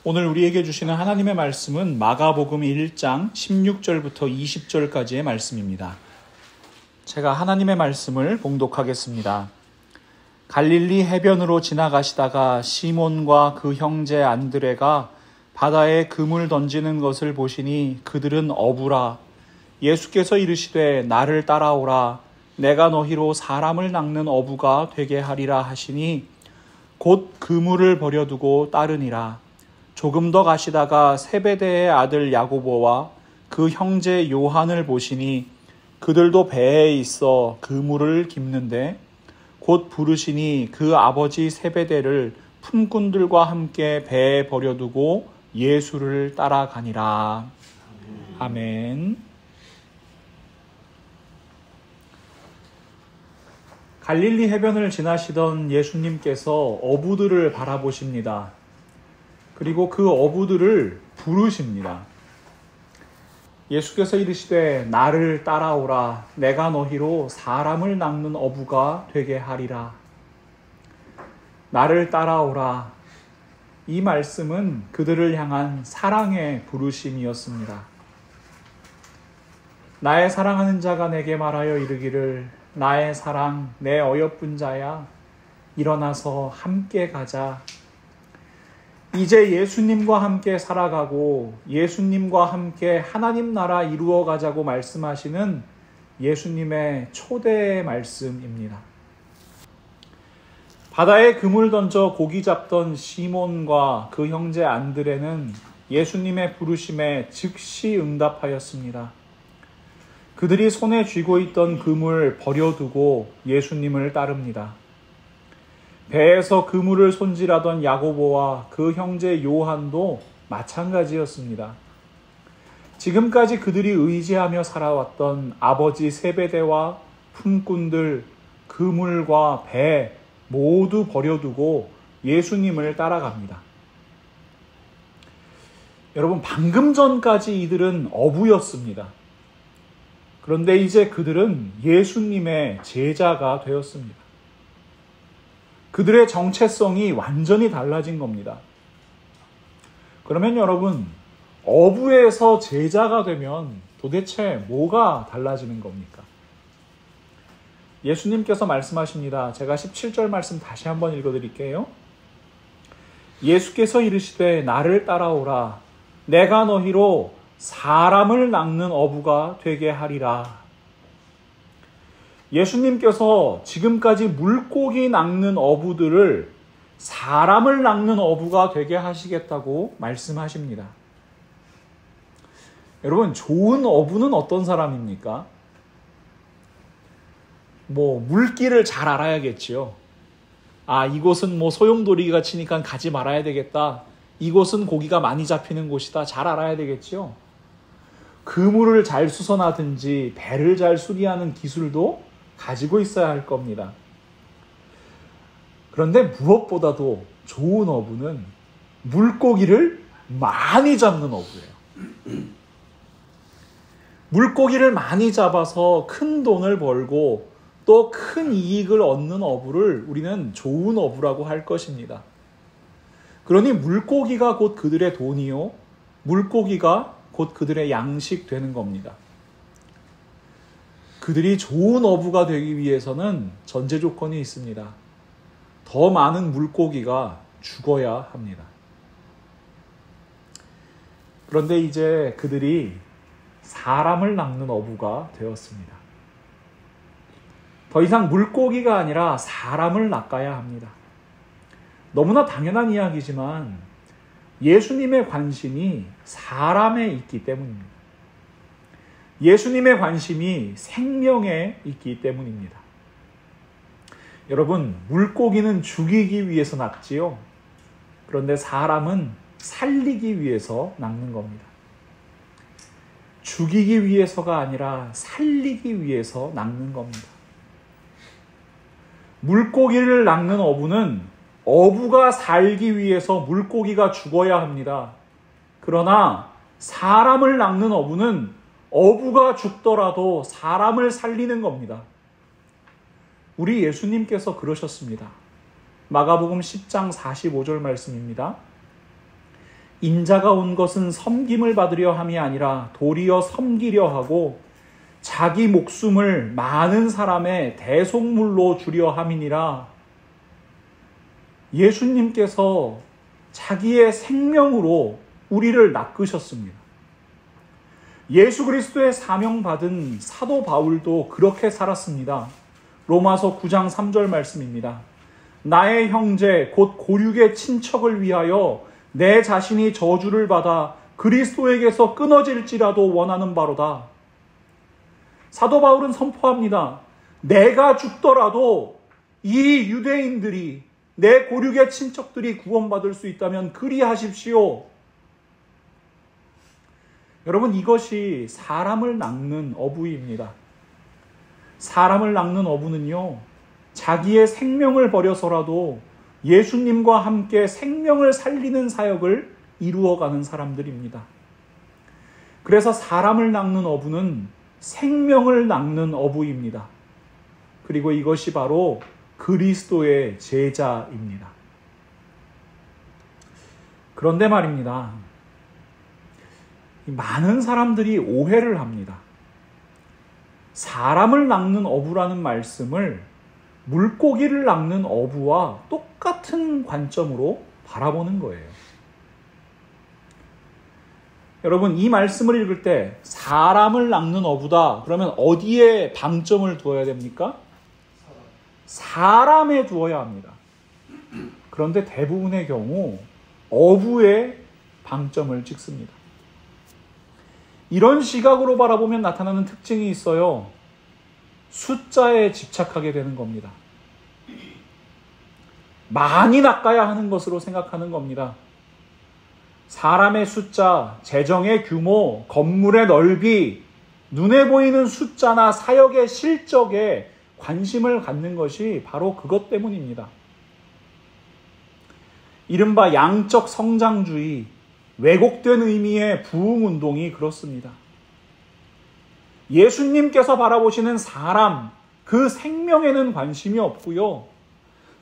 오늘 우리에게 주시는 하나님의 말씀은 마가복음 1장 16절부터 20절까지의 말씀입니다. 제가 하나님의 말씀을 봉독하겠습니다. 갈릴리 해변으로 지나가시다가 시몬과 그 형제 안드레가 바다에 그물 던지는 것을 보시니 그들은 어부라. 예수께서 이르시되 나를 따라오라. 내가 너희로 사람을 낚는 어부가 되게 하리라 하시니 곧 그물을 버려두고 따르니라. 조금 더 가시다가 세베대의 아들 야고보와 그 형제 요한을 보시니 그들도 배에 있어 그물을 깁는데 곧 부르시니 그 아버지 세베대를 품꾼들과 함께 배에 버려두고 예수를 따라가니라. 아멘. 갈릴리 해변을 지나시던 예수님께서 어부들을 바라보십니다. 그리고 그 어부들을 부르십니다. 예수께서 이르시되 나를 따라오라. 내가 너희로 사람을 낚는 어부가 되게 하리라. 나를 따라오라. 이 말씀은 그들을 향한 사랑의 부르심이었습니다. 나의 사랑하는 자가 내게 말하여 이르기를 나의 사랑, 내 어여쁜 자야, 일어나서 함께 가자. 이제 예수님과 함께 살아가고 예수님과 함께 하나님 나라 이루어 가자고 말씀하시는 예수님의 초대의 말씀입니다. 바다에 그물 던져 고기 잡던 시몬과 그 형제 안드레는 예수님의 부르심에 즉시 응답하였습니다. 그들이 손에 쥐고 있던 그물 버려두고 예수님을 따릅니다. 배에서 그물을 손질하던 야고보와 그 형제 요한도 마찬가지였습니다. 지금까지 그들이 의지하며 살아왔던 아버지 세베대와 품꾼들, 그물과 배 모두 버려두고 예수님을 따라갑니다. 여러분, 방금 전까지 이들은 어부였습니다. 그런데 이제 그들은 예수님의 제자가 되었습니다. 그들의 정체성이 완전히 달라진 겁니다. 그러면 여러분, 어부에서 제자가 되면 도대체 뭐가 달라지는 겁니까? 예수님께서 말씀하십니다. 제가 17절 말씀 다시 한번 읽어드릴게요. 예수께서 이르시되 나를 따라오라. 내가 너희로 사람을 낚는 어부가 되게 하리라. 예수님께서 지금까지 물고기 낚는 어부들을 사람을 낚는 어부가 되게 하시겠다고 말씀하십니다. 여러분, 좋은 어부는 어떤 사람입니까? 물길을 잘 알아야겠지요. 이곳은 소용돌이가 치니까 가지 말아야 되겠다. 이곳은 고기가 많이 잡히는 곳이다. 잘 알아야 되겠지요. 그물을 잘 수선하든지 배를 잘 수리하는 기술도 가지고 있어야 할 겁니다. 그런데 무엇보다도 좋은 어부는 물고기를 많이 잡는 어부예요. 물고기를 많이 잡아서 큰 돈을 벌고 또 큰 이익을 얻는 어부를 우리는 좋은 어부라고 할 것입니다. 그러니 물고기가 곧 그들의 돈이요, 물고기가 곧 그들의 양식 되는 겁니다. 그들이 좋은 어부가 되기 위해서는 전제 조건이 있습니다. 더 많은 물고기가 죽어야 합니다. 그런데 이제 그들이 사람을 낚는 어부가 되었습니다. 더 이상 물고기가 아니라 사람을 낚아야 합니다. 너무나 당연한 이야기지만 예수님의 관심이 사람에 있기 때문입니다. 예수님의 관심이 생명에 있기 때문입니다. 여러분, 물고기는 죽이기 위해서 낚지요. 그런데 사람은 살리기 위해서 낚는 겁니다. 죽이기 위해서가 아니라 살리기 위해서 낚는 겁니다. 물고기를 낚는 어부는 어부가 살기 위해서 물고기가 죽어야 합니다. 그러나 사람을 낚는 어부는 어부가 죽더라도 사람을 살리는 겁니다. 우리 예수님께서 그러셨습니다. 마가복음 10장 45절 말씀입니다. 인자가 온 것은 섬김을 받으려 함이 아니라 도리어 섬기려 하고 자기 목숨을 많은 사람의 대속물로 주려 함이니라. 예수님께서 자기의 생명으로 우리를 낚으셨습니다. 예수 그리스도의 사명받은 사도 바울도 그렇게 살았습니다. 로마서 9장 3절 말씀입니다. 나의 형제 곧 고륙의 친척을 위하여 내 자신이 저주를 받아 그리스도에게서 끊어질지라도 원하는 바로다. 사도 바울은 선포합니다. 내가 죽더라도 이 유대인들이, 내 고륙의 친척들이 구원받을 수 있다면 그리하십시오. 여러분, 이것이 사람을 낚는 어부입니다. 사람을 낚는 어부는요, 자기의 생명을 버려서라도 예수님과 함께 생명을 살리는 사역을 이루어가는 사람들입니다. 그래서 사람을 낚는 어부는 생명을 낚는 어부입니다. 그리고 이것이 바로 그리스도의 제자입니다. 그런데 말입니다. 많은 사람들이 오해를 합니다. 사람을 낚는 어부라는 말씀을 물고기를 낚는 어부와 똑같은 관점으로 바라보는 거예요. 여러분, 이 말씀을 읽을 때 사람을 낚는 어부다 그러면 어디에 방점을 두어야 됩니까? 사람에 두어야 합니다. 그런데 대부분의 경우 어부에 방점을 찍습니다. 이런 시각으로 바라보면 나타나는 특징이 있어요. 숫자에 집착하게 되는 겁니다. 많이 낚아야 하는 것으로 생각하는 겁니다. 사람의 숫자, 재정의 규모, 건물의 넓이, 눈에 보이는 숫자나 사역의 실적에 관심을 갖는 것이 바로 그것 때문입니다. 이른바 양적 성장주의, 왜곡된 의미의 부흥운동이 그렇습니다. 예수님께서 바라보시는 사람, 그 생명에는 관심이 없고요.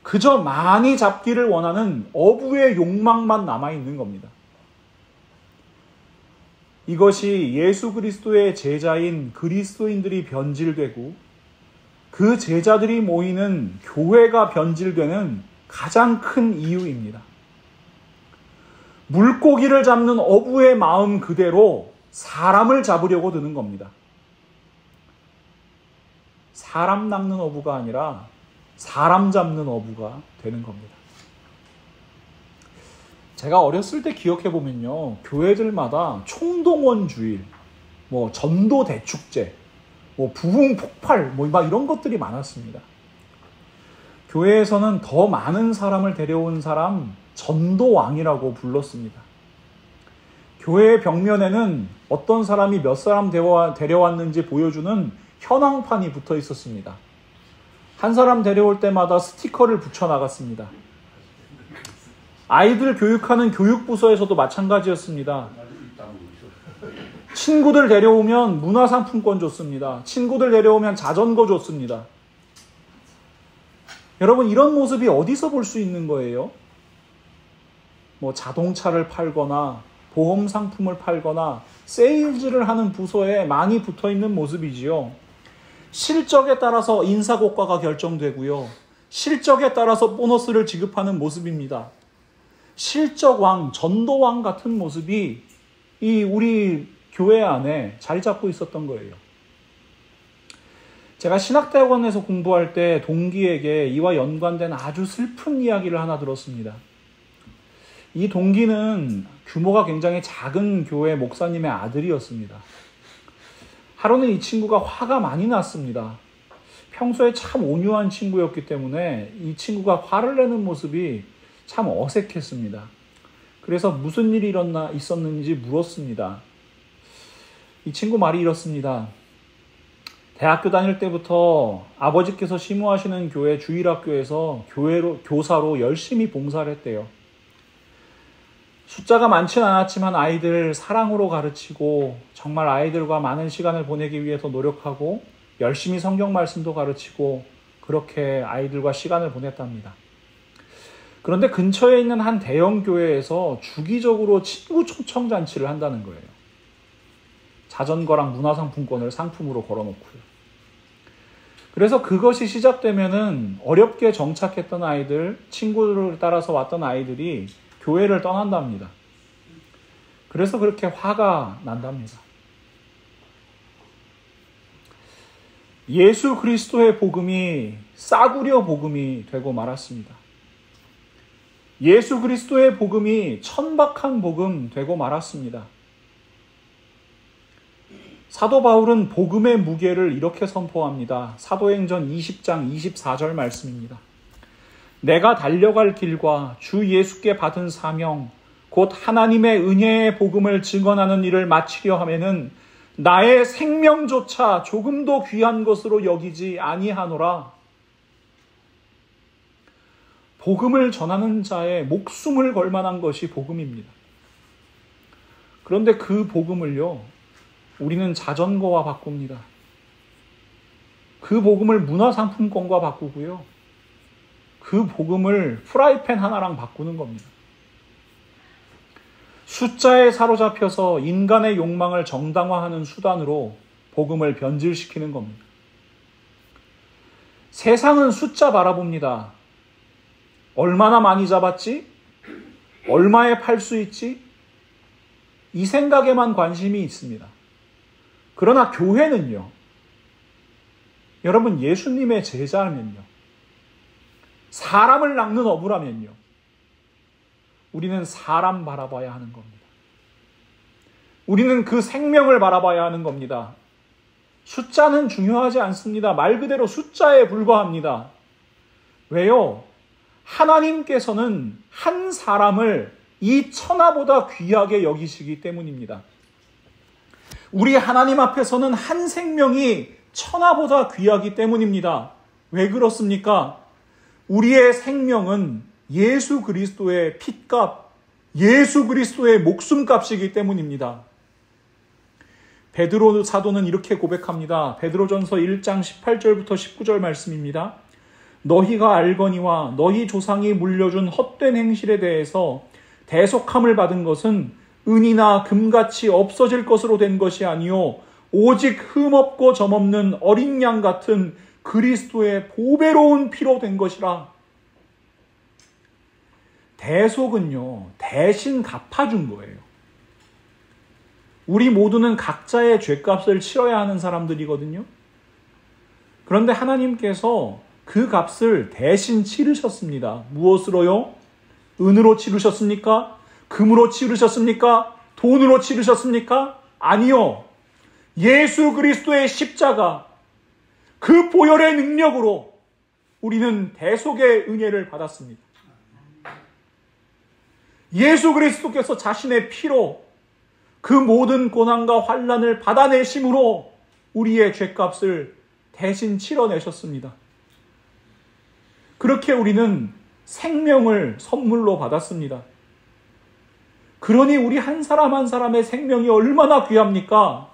그저 많이 잡기를 원하는 어부의 욕망만 남아있는 겁니다. 이것이 예수 그리스도의 제자인 그리스도인들이 변질되고 그 제자들이 모이는 교회가 변질되는 가장 큰 이유입니다. 물고기를 잡는 어부의 마음 그대로 사람을 잡으려고 드는 겁니다. 사람 낚는 어부가 아니라 사람 잡는 어부가 되는 겁니다. 제가 어렸을 때 기억해 보면요, 교회들마다 총동원 주일, 전도 대축제, 부흥 폭발, 막 이런 것들이 많았습니다. 교회에서는 더 많은 사람을 데려온 사람 전도왕이라고 불렀습니다. 교회의 벽면에는 어떤 사람이 몇 사람 데려왔는지 보여주는 현황판이 붙어 있었습니다. 한 사람 데려올 때마다 스티커를 붙여 나갔습니다. 아이들 교육하는 교육부서에서도 마찬가지였습니다. 친구들 데려오면 문화상품권 줬습니다. 친구들 데려오면 자전거 줬습니다. 여러분, 이런 모습이 어디서 볼 수 있는 거예요? 자동차를 팔거나 보험 상품을 팔거나 세일즈를 하는 부서에 많이 붙어 있는 모습이지요. 실적에 따라서 인사고과가 결정되고요. 실적에 따라서 보너스를 지급하는 모습입니다. 실적왕, 전도왕 같은 모습이 우리 교회 안에 자리 잡고 있었던 거예요. 제가 신학대학원에서 공부할 때 동기에게 이와 연관된 아주 슬픈 이야기를 하나 들었습니다. 이 동기는 규모가 굉장히 작은 교회 목사님의 아들이었습니다. 하루는 이 친구가 화가 많이 났습니다. 평소에 참 온유한 친구였기 때문에 이 친구가 화를 내는 모습이 참 어색했습니다. 그래서 무슨 일이 있었는지 물었습니다. 이 친구 말이 이렇습니다. 대학교 다닐 때부터 아버지께서 심호하시는 교회 주일학교에서 교사로 열심히 봉사를 했대요. 숫자가 많지는 않았지만 아이들 사랑으로 가르치고 정말 아이들과 많은 시간을 보내기 위해서 노력하고 열심히 성경 말씀도 가르치고 그렇게 아이들과 시간을 보냈답니다. 그런데 근처에 있는 한 대형 교회에서 주기적으로 친구 초청 잔치를 한다는 거예요. 자전거랑 문화상품권을 상품으로 걸어놓고요. 그래서 그것이 시작되면은 어렵게 정착했던 아이들, 친구를 따라서 왔던 아이들이 교회를 떠난답니다. 그래서 그렇게 화가 난답니다. 예수 그리스도의 복음이 싸구려 복음이 되고 말았습니다. 예수 그리스도의 복음이 천박한 복음 되고 말았습니다. 사도 바울은 복음의 무게를 이렇게 선포합니다. 사도행전 20장 24절 말씀입니다. 내가 달려갈 길과 주 예수께 받은 사명, 곧 하나님의 은혜의 복음을 증언하는 일을 마치려 하면은 나의 생명조차 조금도 귀한 것으로 여기지 아니하노라. 복음을 전하는 자의 목숨을 걸 만한 것이 복음입니다. 그런데 그 복음을요, 우리는 자전거와 바꿉니다. 그 복음을 문화상품권과 바꾸고요. 그 복음을 프라이팬 하나랑 바꾸는 겁니다. 숫자에 사로잡혀서 인간의 욕망을 정당화하는 수단으로 복음을 변질시키는 겁니다. 세상은 숫자 바라봅니다. 얼마나 많이 잡았지? 얼마에 팔 수 있지? 이 생각에만 관심이 있습니다. 그러나 교회는요, 여러분 예수님의 제자면요, 사람을 낚는 어부라면요, 우리는 사람 바라봐야 하는 겁니다. 우리는 그 생명을 바라봐야 하는 겁니다. 숫자는 중요하지 않습니다. 말 그대로 숫자에 불과합니다. 왜요? 하나님께서는 한 사람을 이 천하보다 귀하게 여기시기 때문입니다. 우리 하나님 앞에서는 한 생명이 천하보다 귀하기 때문입니다. 왜 그렇습니까? 우리의 생명은 예수 그리스도의 핏값, 예수 그리스도의 목숨값이기 때문입니다. 베드로 사도는 이렇게 고백합니다. 베드로전서 1장 18절부터 19절 말씀입니다. 너희가 알거니와 너희 조상이 물려준 헛된 행실에 대해서 대속함을 받은 것은 은이나 금같이 없어질 것으로 된 것이 아니요 오직 흠없고 점없는 어린 양 같은 그리스도의 보배로운 피로 된 것이라. 대속은요, 대신 갚아준 거예요. 우리 모두는 각자의 죄값을 치러야 하는 사람들이거든요. 그런데 하나님께서 그 값을 대신 치르셨습니다. 무엇으로요? 은으로 치르셨습니까? 금으로 치르셨습니까? 돈으로 치르셨습니까? 아니요. 예수 그리스도의 십자가, 그 보혈의 능력으로 우리는 대속의 은혜를 받았습니다. 예수 그리스도께서 자신의 피로 그 모든 고난과 환난을 받아내심으로 우리의 죄값을 대신 치러내셨습니다. 그렇게 우리는 생명을 선물로 받았습니다. 그러니 우리 한 사람 한 사람의 생명이 얼마나 귀합니까?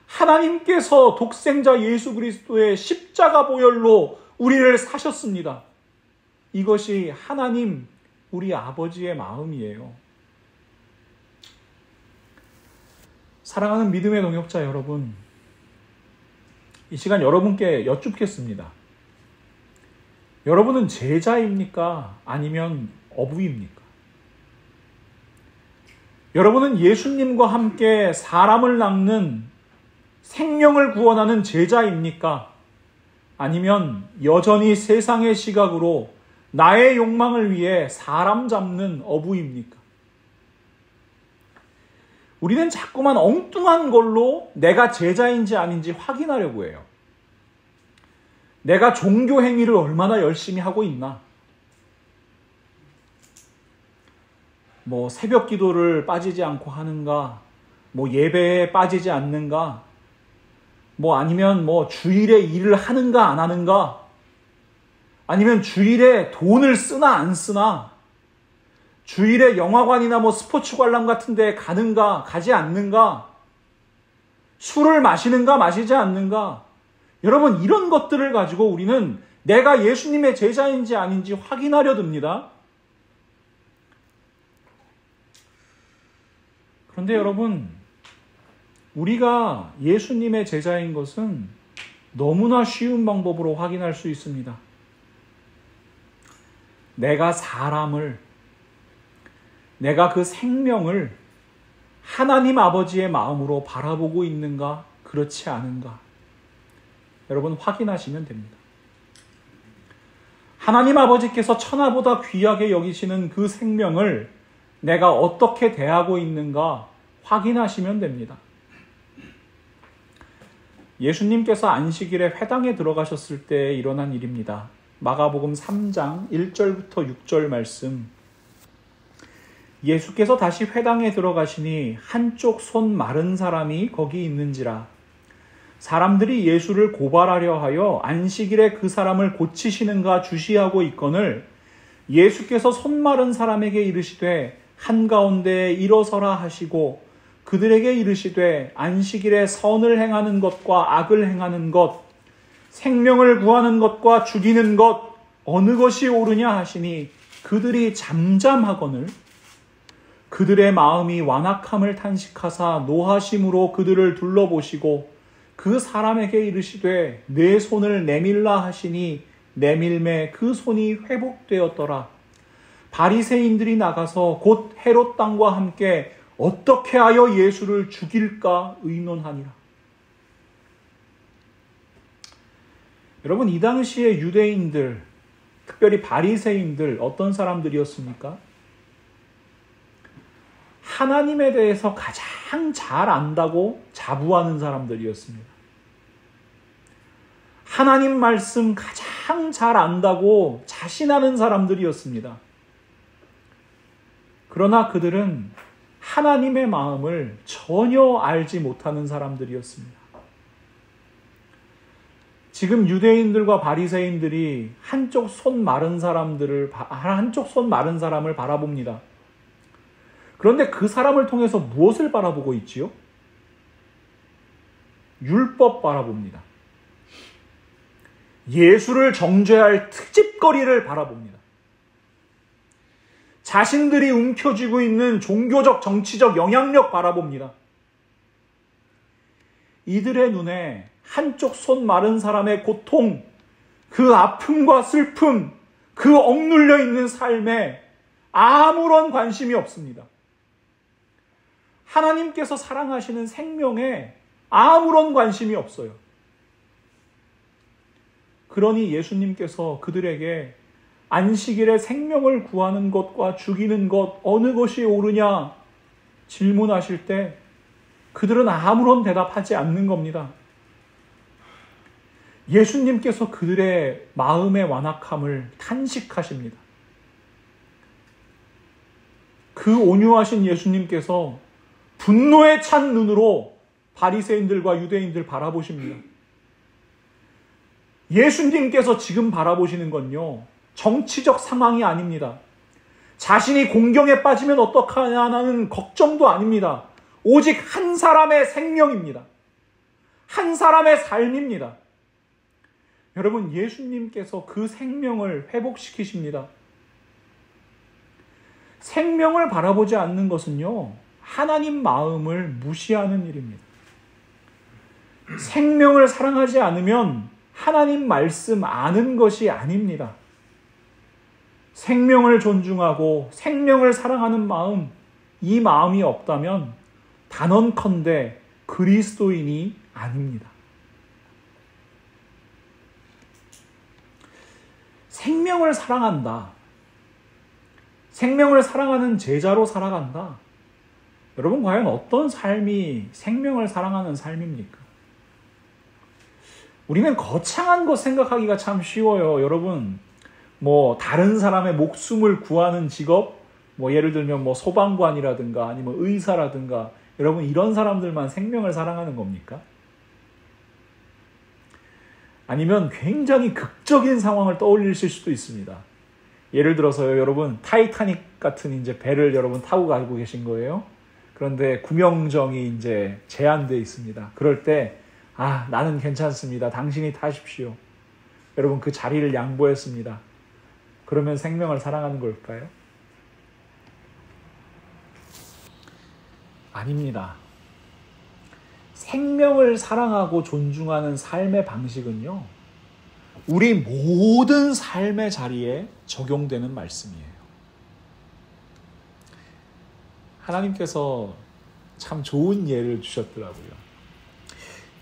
하나님께서 독생자 예수 그리스도의 십자가 보혈로 우리를 사셨습니다. 이것이 하나님, 우리 아버지의 마음이에요. 사랑하는 믿음의 동역자 여러분, 이 시간 여러분께 여쭙겠습니다. 여러분은 제자입니까? 아니면 어부입니까? 여러분은 예수님과 함께 사람을 낚는, 생명을 구원하는 제자입니까? 아니면 여전히 세상의 시각으로 나의 욕망을 위해 사람 잡는 어부입니까? 우리는 자꾸만 엉뚱한 걸로 내가 제자인지 아닌지 확인하려고 해요. 내가 종교 행위를 얼마나 열심히 하고 있나? 뭐 새벽 기도를 빠지지 않고 하는가? 뭐 예배에 빠지지 않는가? 뭐 아니면 뭐 주일에 일을 하는가 안 하는가? 아니면 주일에 돈을 쓰나 안 쓰나? 주일에 영화관이나 뭐 스포츠 관람 같은 데 가는가 가지 않는가? 술을 마시는가 마시지 않는가? 여러분, 이런 것들을 가지고 우리는 내가 예수님의 제자인지 아닌지 확인하려 듭니다. 그런데 여러분, 우리가 예수님의 제자인 것은 너무나 쉬운 방법으로 확인할 수 있습니다. 내가 그 생명을 하나님 아버지의 마음으로 바라보고 있는가, 그렇지 않은가, 여러분 확인하시면 됩니다. 하나님 아버지께서 천하보다 귀하게 여기시는 그 생명을 내가 어떻게 대하고 있는가 확인하시면 됩니다. 예수님께서 안식일에 회당에 들어가셨을 때 일어난 일입니다. 마가복음 3장 1절부터 6절 말씀. 예수께서 다시 회당에 들어가시니 한쪽 손 마른 사람이 거기 있는지라. 사람들이 예수를 고발하려 하여 안식일에 그 사람을 고치시는가 주시하고 있거늘 예수께서 손 마른 사람에게 이르시되 한가운데에 일어서라 하시고 그들에게 이르시되 안식일에 선을 행하는 것과 악을 행하는 것, 생명을 구하는 것과 죽이는 것 어느 것이 옳으냐 하시니 그들이 잠잠하거늘 그들의 마음이 완악함을 탄식하사 노하심으로 그들을 둘러보시고 그 사람에게 이르시되 내 손을 내밀라 하시니 내밀매 그 손이 회복되었더라. 바리새인들이 나가서 곧 헤롯 땅과 함께 어떻게 하여 예수를 죽일까 의논하니라. 여러분, 이 당시에 유대인들, 특별히 바리새인들 어떤 사람들이었습니까? 하나님에 대해서 가장 잘 안다고 자부하는 사람들이었습니다. 하나님 말씀 가장 잘 안다고 자신하는 사람들이었습니다. 그러나 그들은 하나님의 마음을 전혀 알지 못하는 사람들이었습니다. 지금 유대인들과 바리새인들이 한쪽 손 마른 사람을 바라봅니다. 그런데 그 사람을 통해서 무엇을 바라보고 있지요? 율법 바라봅니다. 예수를 정죄할 트집거리를 바라봅니다. 자신들이 움켜쥐고 있는 종교적, 정치적 영향력 바라봅니다. 이들의 눈에 한쪽 손 마른 사람의 고통, 그 아픔과 슬픔, 그 억눌려 있는 삶에 아무런 관심이 없습니다. 하나님께서 사랑하시는 생명에 아무런 관심이 없어요. 그러니 예수님께서 그들에게 안식일에 생명을 구하는 것과 죽이는 것 어느 것이 옳으냐 질문하실 때 그들은 아무런 대답하지 않는 겁니다. 예수님께서 그들의 마음의 완악함을 탄식하십니다. 그 온유하신 예수님께서 분노에 찬 눈으로 바리새인들과 유대인들 바라보십니다. 예수님께서 지금 바라보시는 건요, 정치적 상황이 아닙니다. 자신이 공경에 빠지면 어떡하냐는 걱정도 아닙니다. 오직 한 사람의 생명입니다. 한 사람의 삶입니다. 여러분, 예수님께서 그 생명을 회복시키십니다. 생명을 바라보지 않는 것은요, 하나님 마음을 무시하는 일입니다. 생명을 사랑하지 않으면 하나님 말씀 아는 것이 아닙니다. 생명을 존중하고 생명을 사랑하는 마음, 이 마음이 없다면 단언컨대 그리스도인이 아닙니다. 생명을 사랑한다. 생명을 사랑하는 제자로 살아간다. 여러분, 과연 어떤 삶이 생명을 사랑하는 삶입니까? 우리는 거창한 것 생각하기가 참 쉬워요. 여러분, 다른 사람의 목숨을 구하는 직업, 예를 들면 소방관이라든가 아니면 의사라든가, 여러분, 이런 사람들만 생명을 사랑하는 겁니까? 아니면 굉장히 극적인 상황을 떠올리실 수도 있습니다. 예를 들어서요, 여러분, 타이타닉 같은 이제 배를 여러분 타고 가고 계신 거예요. 그런데 구명정이 이제 제한되어 있습니다. 그럴 때, 나는 괜찮습니다. 당신이 타십시오. 여러분 그 자리를 양보했습니다. 그러면 생명을 사랑하는 걸까요? 아닙니다. 생명을 사랑하고 존중하는 삶의 방식은요, 우리 모든 삶의 자리에 적용되는 말씀이에요. 하나님께서 참 좋은 예를 주셨더라고요.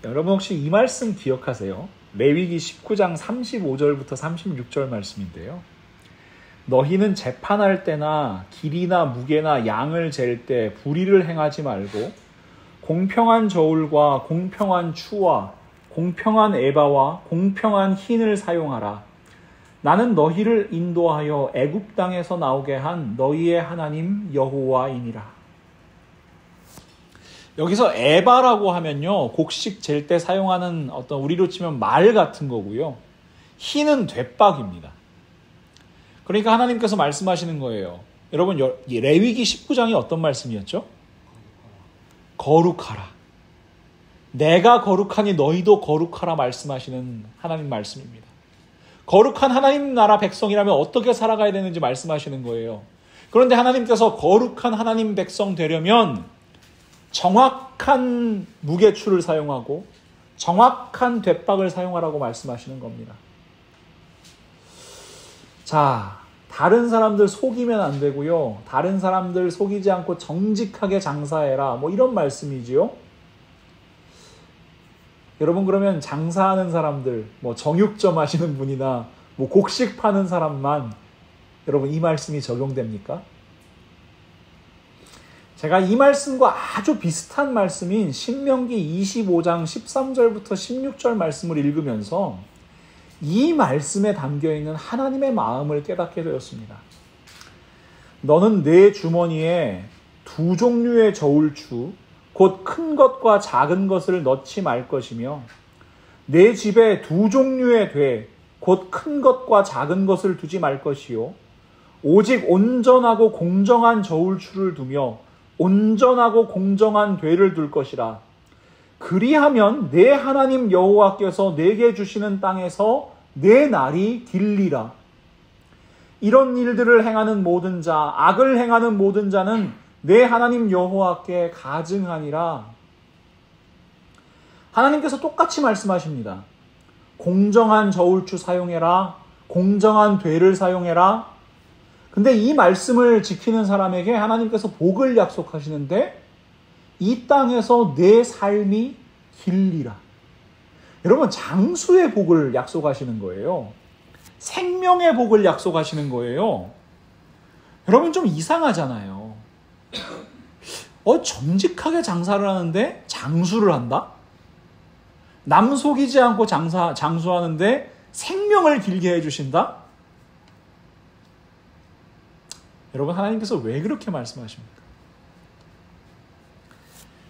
여러분 혹시 이 말씀 기억하세요? 레위기 19장 35절부터 36절 말씀인데요. 너희는 재판할 때나 길이나 무게나 양을 잴 때 불의를 행하지 말고 공평한 저울과 공평한 추와 공평한 에바와 공평한 흰을 사용하라. 나는 너희를 인도하여 애굽 땅에서 나오게 한 너희의 하나님 여호와이니라. 여기서 에바라고 하면요, 곡식 잴 때 사용하는 어떤 우리로 치면 말 같은 거고요. 흰은 돛박입니다. 그러니까 하나님께서 말씀하시는 거예요. 여러분, 레위기 19장이 어떤 말씀이었죠? 거룩하라. 내가 거룩하니 너희도 거룩하라 말씀하시는 하나님 말씀입니다. 거룩한 하나님 나라 백성이라면 어떻게 살아가야 되는지 말씀하시는 거예요. 그런데 하나님께서 거룩한 하나님 백성 되려면 정확한 무게추를 사용하고 정확한 돛박을 사용하라고 말씀하시는 겁니다. 자, 다른 사람들 속이면 안 되고요. 다른 사람들 속이지 않고 정직하게 장사해라. 뭐 이런 말씀이지요. 여러분 그러면 장사하는 사람들, 뭐 정육점 하시는 분이나 뭐 곡식 파는 사람만 여러분 이 말씀이 적용됩니까? 제가 이 말씀과 아주 비슷한 말씀인 신명기 25장 13절부터 16절 말씀을 읽으면서 이 말씀에 담겨있는 하나님의 마음을 깨닫게 되었습니다. 너는 내 주머니에 두 종류의 저울추, 곧 큰 것과 작은 것을 넣지 말 것이며 내 집에 두 종류의 돼, 곧 큰 것과 작은 것을 두지 말 것이요 오직 온전하고 공정한 저울추를 두며 온전하고 공정한 되를 둘 것이라. 그리하면 내 하나님 여호와께서 내게 주시는 땅에서 내 날이 길리라. 이런 일들을 행하는 모든 자, 악을 행하는 모든 자는 내 하나님 여호와께 가증하니라. 하나님께서 똑같이 말씀하십니다. 공정한 저울추 사용해라. 공정한 되를 사용해라. 근데 이 말씀을 지키는 사람에게 하나님께서 복을 약속하시는데 이 땅에서 내 삶이 길리라. 여러분 장수의 복을 약속하시는 거예요. 생명의 복을 약속하시는 거예요. 여러분 좀 이상하잖아요. 정직하게 장사를 하는데 장수를 한다? 남 속이지 않고 장수하는데 생명을 길게 해주신다? 여러분 하나님께서 왜 그렇게 말씀하십니까?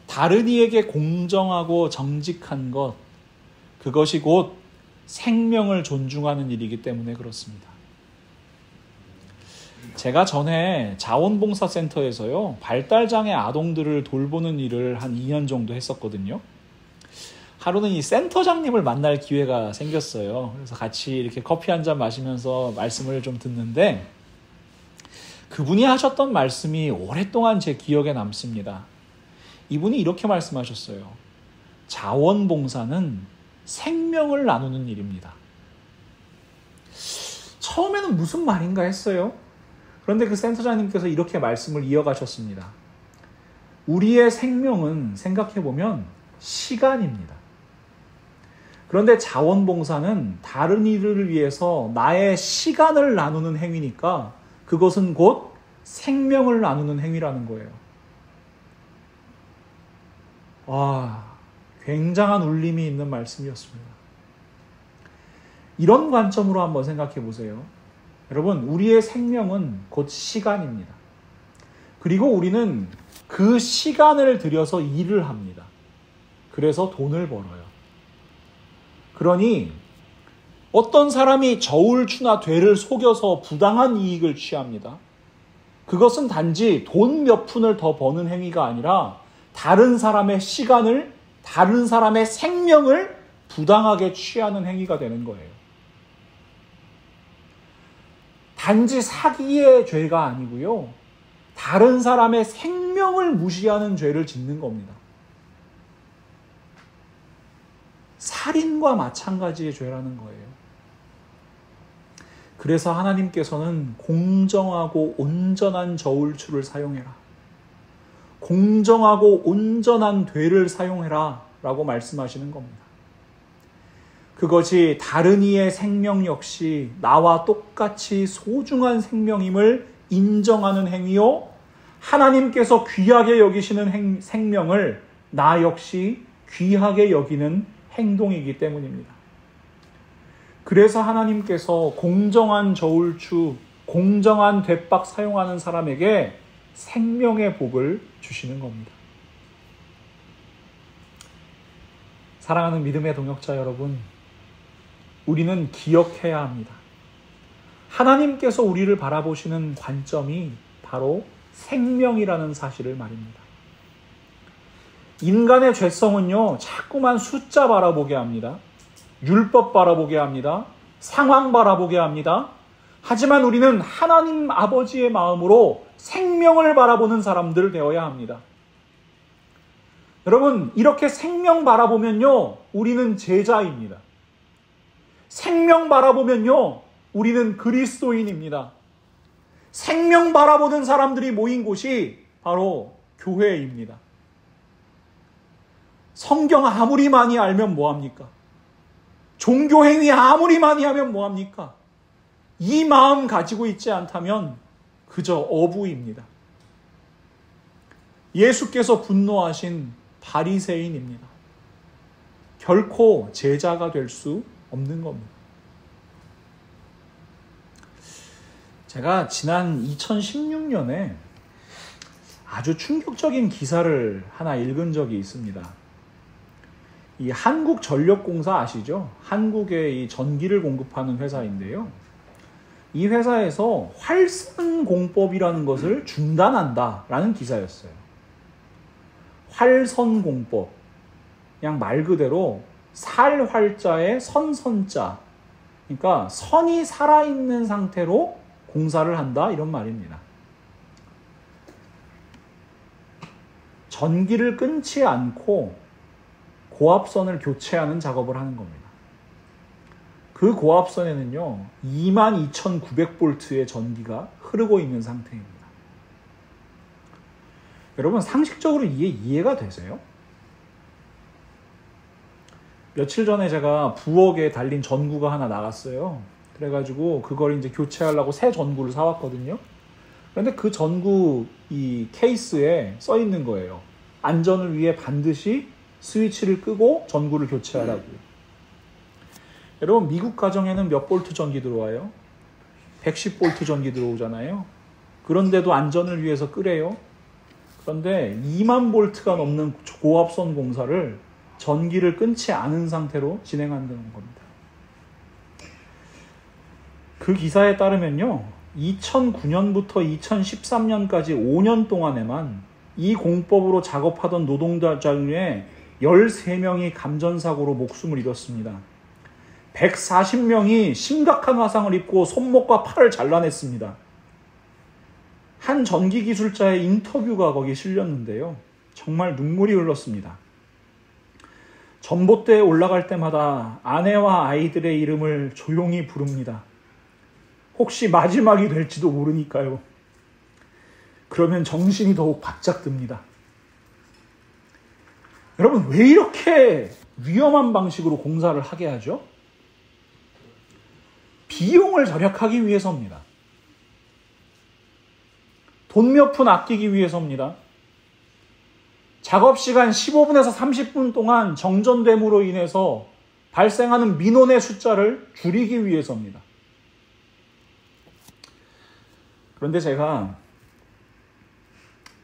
다른 이에게 공정하고 정직한 것, 그것이 곧 생명을 존중하는 일이기 때문에 그렇습니다. 제가 전에 자원봉사센터에서요, 발달장애 아동들을 돌보는 일을 한 2년 정도 했었거든요. 하루는 이 센터장님을 만날 기회가 생겼어요. 그래서 같이 이렇게 커피 한잔 마시면서 말씀을 좀 듣는데 그분이 하셨던 말씀이 오랫동안 제 기억에 남습니다. 이분이 이렇게 말씀하셨어요. 자원봉사는 생명을 나누는 일입니다. 처음에는 무슨 말인가 했어요. 그런데 그 센터장님께서 이렇게 말씀을 이어가셨습니다. 우리의 생명은 생각해보면 시간입니다. 그런데 자원봉사는 다른 이들을 위해서 나의 시간을 나누는 행위니까 그것은 곧 생명을 나누는 행위라는 거예요. 와, 굉장한 울림이 있는 말씀이었습니다. 이런 관점으로 한번 생각해 보세요. 여러분, 우리의 생명은 곧 시간입니다. 그리고 우리는 그 시간을 들여서 일을 합니다. 그래서 돈을 벌어요. 그러니 어떤 사람이 저울추나 되를 속여서 부당한 이익을 취합니다. 그것은 단지 돈 몇 푼을 더 버는 행위가 아니라 다른 사람의 시간을, 다른 사람의 생명을 부당하게 취하는 행위가 되는 거예요. 단지 사기의 죄가 아니고요. 다른 사람의 생명을 무시하는 죄를 짓는 겁니다. 살인과 마찬가지의 죄라는 거예요. 그래서 하나님께서는 공정하고 온전한 저울추를 사용해라. 공정하고 온전한 되를 사용해라 라고 말씀하시는 겁니다. 그것이 다른 이의 생명 역시 나와 똑같이 소중한 생명임을 인정하는 행위요. 하나님께서 귀하게 여기시는 생명을 나 역시 귀하게 여기는 행동이기 때문입니다. 그래서 하나님께서 공정한 저울추, 공정한 돛박 사용하는 사람에게 생명의 복을 주시는 겁니다. 사랑하는 믿음의 동역자 여러분, 우리는 기억해야 합니다. 하나님께서 우리를 바라보시는 관점이 바로 생명이라는 사실을 말입니다. 인간의 죄성은요, 자꾸만 숫자 바라보게 합니다. 율법 바라보게 합니다. 상황 바라보게 합니다. 하지만 우리는 하나님 아버지의 마음으로 생명을 바라보는 사람들 되어야 합니다. 여러분, 이렇게 생명 바라보면요, 우리는 제자입니다. 생명 바라보면요, 우리는 그리스도인입니다. 생명 바라보는 사람들이 모인 곳이 바로 교회입니다. 성경 아무리 많이 알면 뭐합니까? 종교행위 아무리 많이 하면 뭐합니까? 이 마음 가지고 있지 않다면 그저 어부입니다. 예수께서 분노하신 바리새인입니다. 결코 제자가 될 수 없는 겁니다. 제가 지난 2016년에 아주 충격적인 기사를 하나 읽은 적이 있습니다. 이 한국전력공사 아시죠? 한국의 이 전기를 공급하는 회사인데요. 이 회사에서 활선공법이라는 것을 중단한다라는 기사였어요. 활선공법. 그냥 말 그대로 살활자에 선선자. 그러니까 선이 살아있는 상태로 공사를 한다 이런 말입니다. 전기를 끊지 않고 고압선을 교체하는 작업을 하는 겁니다. 그 고압선에는요 22,900V의 전기가 흐르고 있는 상태입니다. 여러분 상식적으로 이해가 되세요? 며칠 전에 제가 부엌에 달린 전구가 하나 나갔어요. 그래가지고 그걸 이제 교체하려고 새 전구를 사왔거든요. 그런데 그 전구 이 케이스에 써 있는 거예요. 안전을 위해 반드시 스위치를 끄고 전구를 교체하라고요. 여러분 미국 가정에는 몇 볼트 전기 들어와요? 110볼트 전기 들어오잖아요. 그런데도 안전을 위해서 끄래요. 그런데 2만 볼트가 넘는 고압선 공사를 전기를 끊지 않은 상태로 진행한다는 겁니다. 그 기사에 따르면요 2009년부터 2013년까지 5년 동안에만 이 공법으로 작업하던 노동자 중에 13명이 감전사고로 목숨을 잃었습니다. 140명이 심각한 화상을 입고 손목과 팔을 잘라냈습니다. 한 전기기술자의 인터뷰가 거기에 실렸는데요. 정말 눈물이 흘렀습니다. 전봇대에 올라갈 때마다 아내와 아이들의 이름을 조용히 부릅니다. 혹시 마지막이 될지도 모르니까요. 그러면 정신이 더욱 바짝 듭니다. 여러분 왜 이렇게 위험한 방식으로 공사를 하게 하죠? 비용을 절약하기 위해서입니다. 돈 몇 푼 아끼기 위해서입니다. 작업시간 15분에서 30분 동안 정전됨으로 인해서 발생하는 민원의 숫자를 줄이기 위해서입니다. 그런데 제가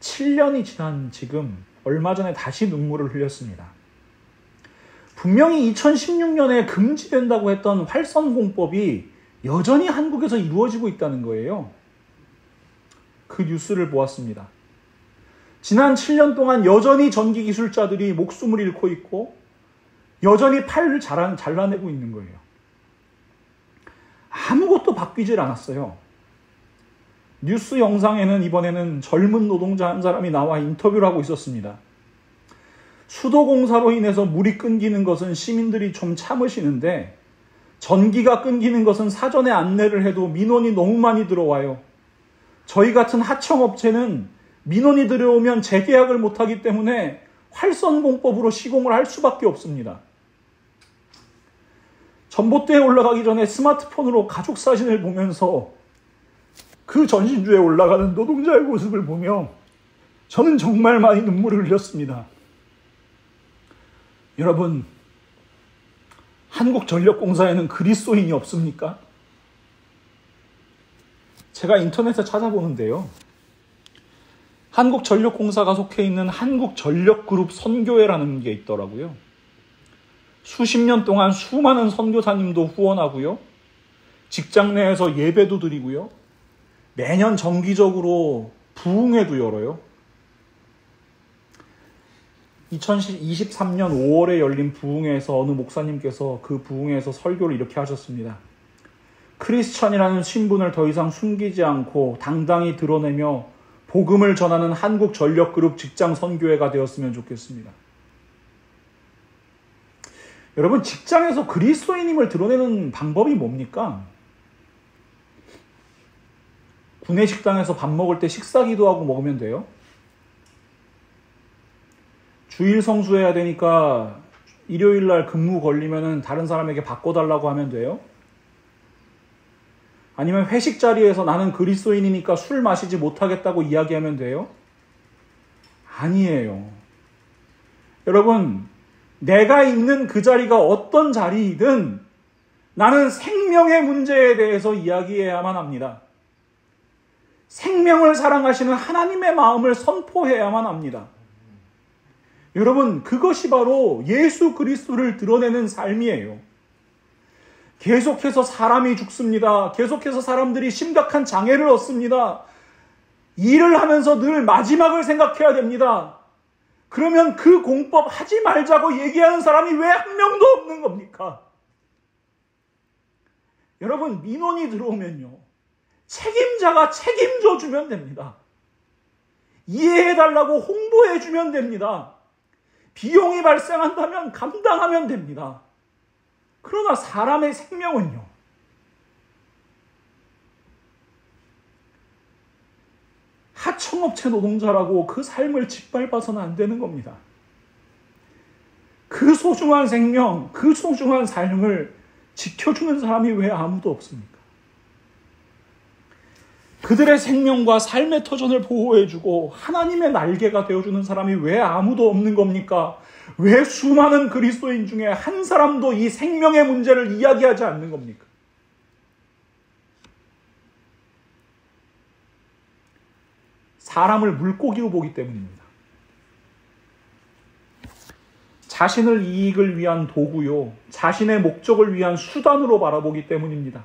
7년이 지난 지금 얼마 전에 다시 눈물을 흘렸습니다. 분명히 2016년에 금지된다고 했던 활선공법이 여전히 한국에서 이루어지고 있다는 거예요. 그 뉴스를 보았습니다. 지난 7년 동안 여전히 전기기술자들이 목숨을 잃고 있고 여전히 팔을 잘라내고 있는 거예요. 아무것도 바뀌질 않았어요. 뉴스 영상에는 이번에는 젊은 노동자 한 사람이 나와 인터뷰를 하고 있었습니다. 수도공사로 인해서 물이 끊기는 것은 시민들이 좀 참으시는데 전기가 끊기는 것은 사전에 안내를 해도 민원이 너무 많이 들어와요. 저희 같은 하청업체는 민원이 들어오면 재계약을 못하기 때문에 활선공법으로 시공을 할 수밖에 없습니다. 전봇대에 올라가기 전에 스마트폰으로 가족 사진을 보면서 그 전신주에 올라가는 노동자의 모습을 보며 저는 정말 많이 눈물을 흘렸습니다. 여러분, 한국전력공사에는 그리스도인이 없습니까? 제가 인터넷에 찾아보는데요. 한국전력공사가 속해 있는 한국전력그룹 선교회라는 게 있더라고요. 수십 년 동안 수많은 선교사님도 후원하고요. 직장 내에서 예배도 드리고요. 매년 정기적으로 부흥회도 열어요. 2023년 5월에 열린 부흥회에서 어느 목사님께서 그 부흥회에서 설교를 이렇게 하셨습니다. 크리스천이라는 신분을 더 이상 숨기지 않고 당당히 드러내며 복음을 전하는 한국전력그룹 직장 선교회가 되었으면 좋겠습니다. 여러분, 직장에서 그리스도인임을 드러내는 방법이 뭡니까? 구내식당에서 밥 먹을 때 식사기도하고 먹으면 돼요? 주일 성수해야 되니까 일요일날 근무 걸리면 다른 사람에게 바꿔달라고 하면 돼요? 아니면 회식 자리에서 나는 그리스도인이니까 술 마시지 못하겠다고 이야기하면 돼요? 아니에요. 여러분, 내가 있는 그 자리가 어떤 자리이든 나는 생명의 문제에 대해서 이야기해야만 합니다. 생명을 사랑하시는 하나님의 마음을 선포해야만 합니다. 여러분, 그것이 바로 예수 그리스도를 드러내는 삶이에요. 계속해서 사람이 죽습니다. 계속해서 사람들이 심각한 장애를 얻습니다. 일을 하면서 늘 마지막을 생각해야 됩니다. 그러면 그 공법 하지 말자고 얘기하는 사람이 왜 한 명도 없는 겁니까? 여러분, 민원이 들어오면요, 책임자가 책임져 주면 됩니다. 이해해달라고 홍보해 주면 됩니다. 비용이 발생한다면 감당하면 됩니다. 그러나 사람의 생명은요, 하청업체 노동자라고 그 삶을 짓밟아서는 안 되는 겁니다. 그 소중한 생명, 그 소중한 삶을 지켜주는 사람이 왜 아무도 없습니까? 그들의 생명과 삶의 터전을 보호해주고 하나님의 날개가 되어주는 사람이 왜 아무도 없는 겁니까? 왜 수많은 그리스도인 중에 한 사람도 이 생명의 문제를 이야기하지 않는 겁니까? 사람을 물고기로 보기 때문입니다. 자신을 이익을 위한 도구요, 자신의 목적을 위한 수단으로 바라보기 때문입니다.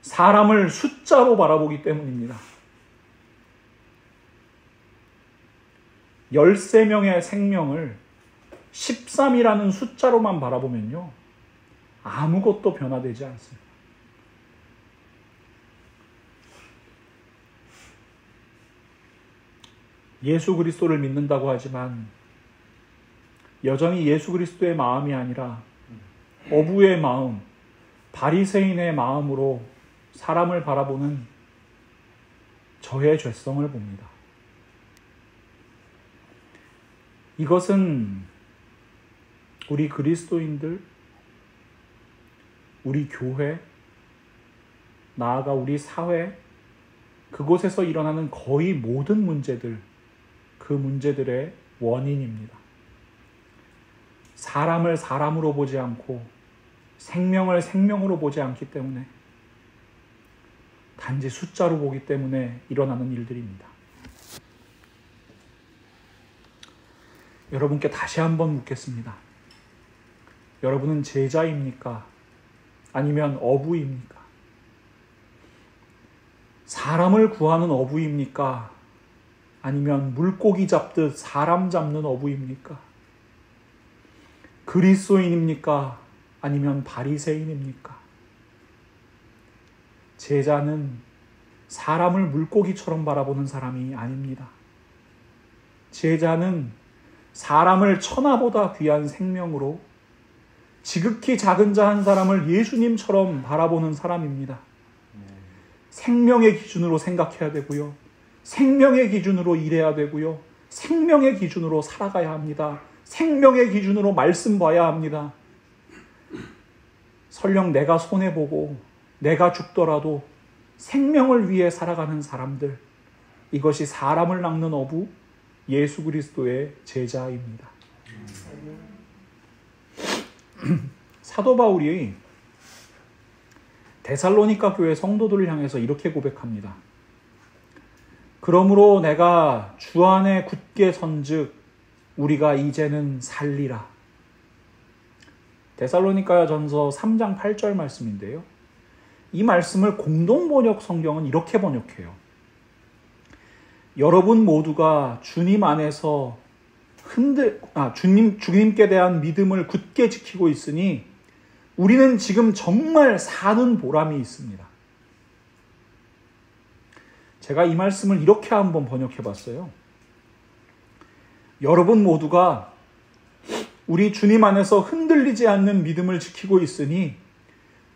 사람을 숫자로 바라보기 때문입니다. 13명의 생명을 13이라는 숫자로만 바라보면요, 아무것도 변화되지 않습니다. 예수 그리스도를 믿는다고 하지만 여전히 예수 그리스도의 마음이 아니라 어부의 마음, 바리새인의 마음으로 사람을 바라보는 저의 죄성을 봅니다. 이것은 우리 그리스도인들, 우리 교회, 나아가 우리 사회, 그곳에서 일어나는 거의 모든 문제들, 그 문제들의 원인입니다. 사람을 사람으로 보지 않고 생명을 생명으로 보지 않기 때문에, 단지 숫자로 보기 때문에 일어나는 일들입니다. 여러분께 다시 한번 묻겠습니다. 여러분은 제자입니까? 아니면 어부입니까? 사람을 구하는 어부입니까? 아니면 물고기 잡듯 사람 잡는 어부입니까? 그리스도인입니까? 아니면 바리새인입니까? 제자는 사람을 물고기처럼 바라보는 사람이 아닙니다. 제자는 사람을 천하보다 귀한 생명으로 지극히 작은 자 한 사람을 예수님처럼 바라보는 사람입니다. 생명의 기준으로 생각해야 되고요. 생명의 기준으로 일해야 되고요. 생명의 기준으로 살아가야 합니다. 생명의 기준으로 말씀 봐야 합니다. 설령 내가 손해보고 내가 죽더라도 생명을 위해 살아가는 사람들, 이것이 사람을 낚는 어부 예수 그리스도의 제자입니다. 사도 바울이 데살로니가 교회 성도들을 향해서 이렇게 고백합니다. 그러므로 내가 주 안에 굳게 선즉 우리가 이제는 살리라. 데살로니가 전서 3장 8절 말씀인데요. 이 말씀을 공동번역 성경은 이렇게 번역해요. 여러분 모두가 주님 안에서 주님께 대한 믿음을 굳게 지키고 있으니 우리는 지금 정말 사는 보람이 있습니다. 제가 이 말씀을 이렇게 한번 번역해 봤어요. 여러분 모두가 우리 주님 안에서 흔들리지 않는 믿음을 지키고 있으니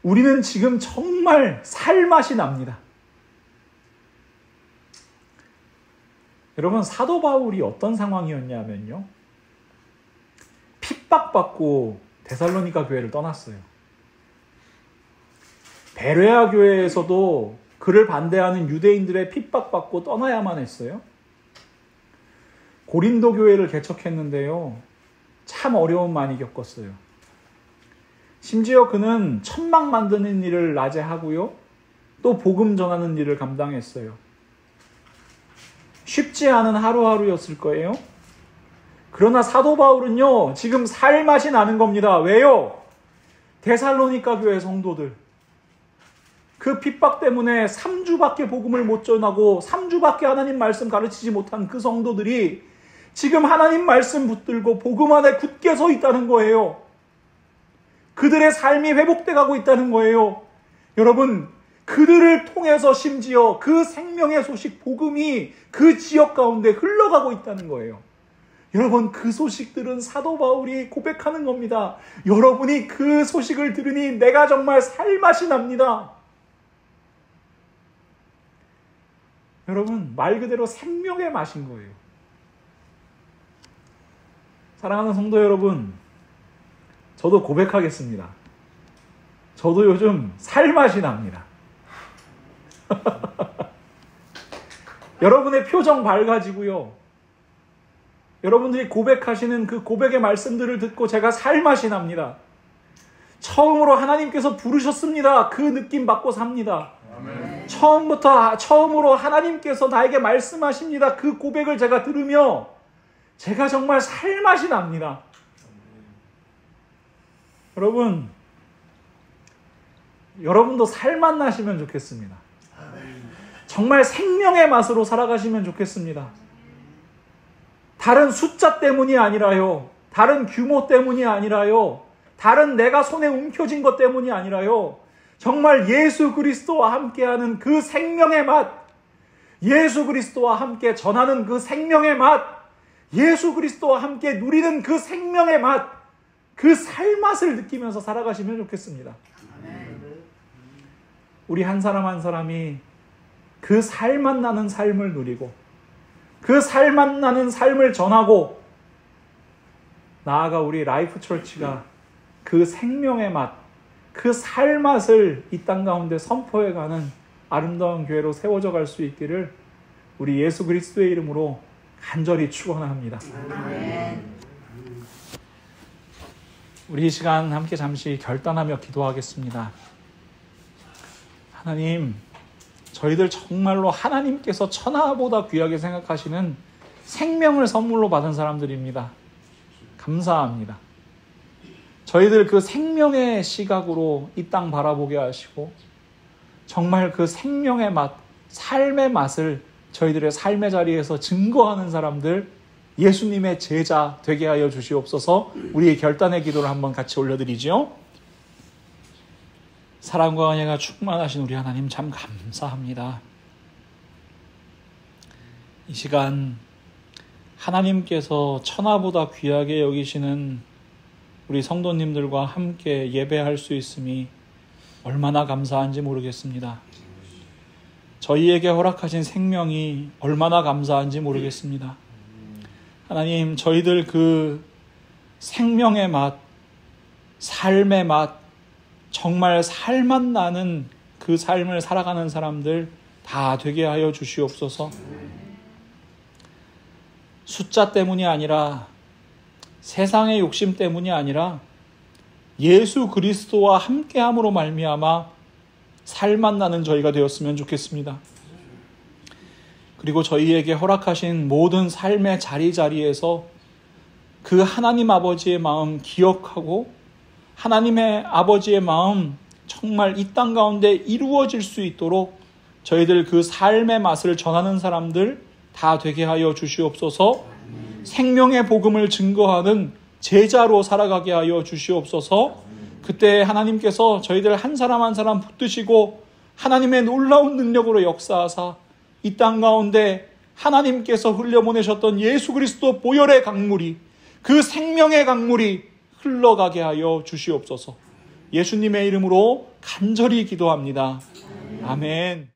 우리는 지금 정말 살맛이 납니다. 여러분, 사도 바울이 어떤 상황이었냐면요. 핍박받고 데살로니가 교회를 떠났어요. 베레아 교회에서도 그를 반대하는 유대인들의 핍박받고 떠나야만 했어요. 고린도 교회를 개척했는데요. 참 어려움 많이 겪었어요. 심지어 그는 천막 만드는 일을 낮에 하고요. 또 복음 전하는 일을 감당했어요. 쉽지 않은 하루하루였을 거예요. 그러나 사도 바울은요, 지금 살맛이 나는 겁니다. 왜요? 데살로니가 교회 성도들. 그 핍박 때문에 3주밖에 복음을 못 전하고 3주밖에 하나님 말씀 가르치지 못한 그 성도들이 지금 하나님 말씀 붙들고 복음 안에 굳게 서 있다는 거예요. 그들의 삶이 회복돼 가고 있다는 거예요. 여러분, 그들을 통해서 심지어 그 생명의 소식 복음이 그 지역 가운데 흘러가고 있다는 거예요. 여러분, 그 소식들은 사도 바울이 고백하는 겁니다. 여러분이 그 소식을 들으니 내가 정말 살맛이 납니다. 여러분, 말 그대로 생명의 맛인 거예요. 사랑하는 성도 여러분, 저도 고백하겠습니다. 저도 요즘 살맛이 납니다. 여러분의 표정 밝아지고요. 여러분들이 고백하시는 그 고백의 말씀들을 듣고 제가 살맛이 납니다. 처음으로 하나님께서 부르셨습니다. 그 느낌 받고 삽니다. 아멘. 처음으로 하나님께서 나에게 말씀하십니다. 그 고백을 제가 들으며 제가 정말 살맛이 납니다. 여러분, 여러분도 살맛 나시면 좋겠습니다. 정말 생명의 맛으로 살아가시면 좋겠습니다. 다른 숫자 때문이 아니라요. 다른 규모 때문이 아니라요. 다른 내가 손에 움켜쥔 것 때문이 아니라요. 정말 예수 그리스도와 함께하는 그 생명의 맛, 예수 그리스도와 함께 전하는 그 생명의 맛, 예수 그리스도와 함께 누리는 그 생명의 맛, 그 살맛을 느끼면서 살아가시면 좋겠습니다. 우리 한 사람 한 사람이 그 살맛 나는 삶을 누리고 그 살맛 나는 삶을 전하고 나아가 우리 라이프 철치가 그 생명의 맛, 그 살맛을 이 땅 가운데 선포해가는 아름다운 교회로 세워져 갈 수 있기를 우리 예수 그리스도의 이름으로 간절히 축원합니다. 우리 이 시간 함께 잠시 결단하며 기도하겠습니다. 하나님, 저희들 정말로 하나님께서 천하보다 귀하게 생각하시는 생명을 선물로 받은 사람들입니다. 감사합니다. 저희들 그 생명의 시각으로 이 땅 바라보게 하시고 정말 그 생명의 맛, 삶의 맛을 저희들의 삶의 자리에서 증거하는 사람들, 예수님의 제자 되게 하여 주시옵소서. 우리의 결단의 기도를 한번 같이 올려드리죠. 사랑과 은혜가 충만하신 우리 하나님 참 감사합니다. 이 시간 하나님께서 천하보다 귀하게 여기시는 우리 성도님들과 함께 예배할 수 있음이 얼마나 감사한지 모르겠습니다. 저희에게 허락하신 생명이 얼마나 감사한지 모르겠습니다. 하나님, 저희들 그 생명의 맛, 삶의 맛, 정말 살맛 나는 그 삶을 살아가는 사람들 다 되게 하여 주시옵소서. 숫자 때문이 아니라, 세상의 욕심 때문이 아니라 예수 그리스도와 함께함으로 말미암아 살맛 나는 저희가 되었으면 좋겠습니다. 그리고 저희에게 허락하신 모든 삶의 자리자리에서 그 하나님 아버지의 마음 기억하고 하나님의 아버지의 마음 정말 이 땅 가운데 이루어질 수 있도록 저희들 그 삶의 맛을 전하는 사람들 다 되게 하여 주시옵소서. 생명의 복음을 증거하는 제자로 살아가게 하여 주시옵소서. 그때 하나님께서 저희들 한 사람 한 사람 붙드시고 하나님의 놀라운 능력으로 역사하사 이 땅 가운데 하나님께서 흘려보내셨던 예수 그리스도 보혈의 강물이, 그 생명의 강물이 흘러가게 하여 주시옵소서. 예수님의 이름으로 간절히 기도합니다. 아멘.